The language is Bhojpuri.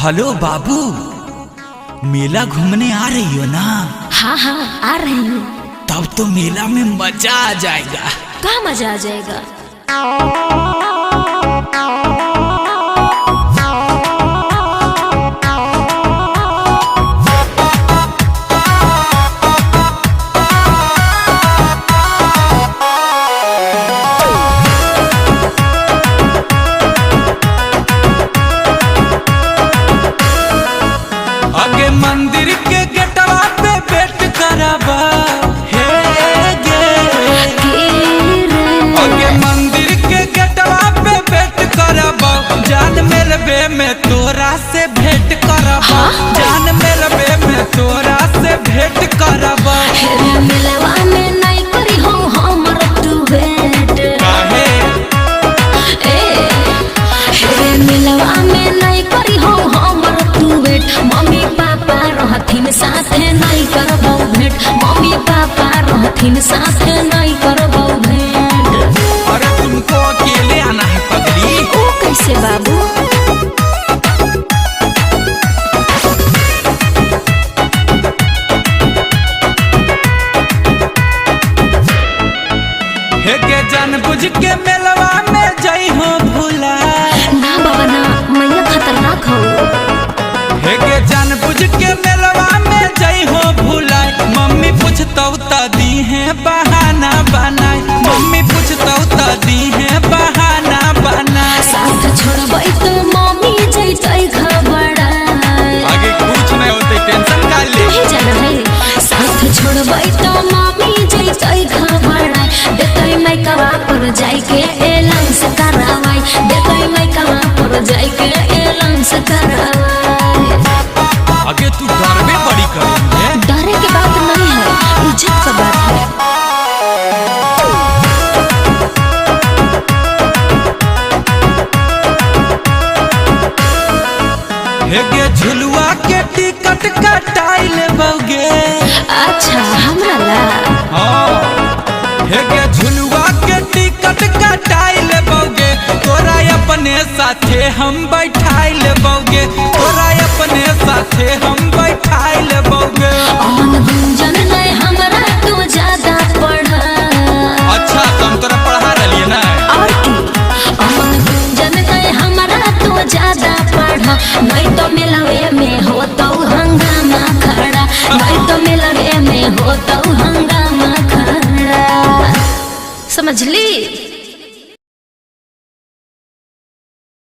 हेलो बाबू, मेला घूमने आ रही हो ना? हाँ हाँ आ रही हूँ। तब तो मेला में मजा आ जाएगा। क्या मजा आ जाएगा? आगे मंदिर के गेटवा पे वेट करबा, हे गे। आगे मंदिर के गेटवा पे वेट करबा, जान मेलबे में तोरा से भेंट करबा। जान मेलबे में तोरा से भेंट करबा। हेरे मिलवा में नहीं करी हो हमर तू भेंट। काहे? हेरे मिलवा में नहीं करी हो हमर तू भेंट। मम्मी पापा रहथिन साथे नहीं करबो भेंट। मम्मी पापा रहथिन साथे नहीं करबो भेंट। अरे तुमको अकेले आना है पगली। ओ कैसे बाबू? हे के जानबूझ के मेलवा में जई हो भूला। ना बाबा ना, मैया खतरनाक हो। हे के जानबूझ के मेलवा में जई हो भूला। मम्मी पूछतौ त दी है बहाना बनाई। मम्मी पूछतौ त दी है बहाना बनाई। साथ छोड़बै तो मम्मी जैतै घबराई। आगे कुछ नहीं होते, टेंशन का ले। नहीं जाना है। साथ छोड़बै तो मम्मी जैतै घबराई। देतै मैकवा पर जाइके एलांस करावाई। देतै मैकवा पर जाइके एलांस करावाई। आगे तू डरबे बड़ी करेंगे। डरे के बात नहीं है, इज्जत का बात है। हे गे झुलुआ के टिकट कटाई लेबोगे। अच्छा हमरा ला। हाँ। हे गे झुलुआ के टिकट कटाई लेबोगे। तोरा अपने साथे हम बैठाई लेबोगे। तोरा अपने साथे हम बैठाई लेबोगे। अमन गुंजन नहीं हमरा तू ज्यादा पढ़ा। अच्छा तुम तोरा पढ़ा रही ना। और की अमन गुंजन नहीं हमरा तू ज्यादा पढ़ा। नहीं तो मिलवे में हो तो हंगामा खड़ा। नहीं तो मिलवे में हो तो हंगामा खड़ा। समझ ली?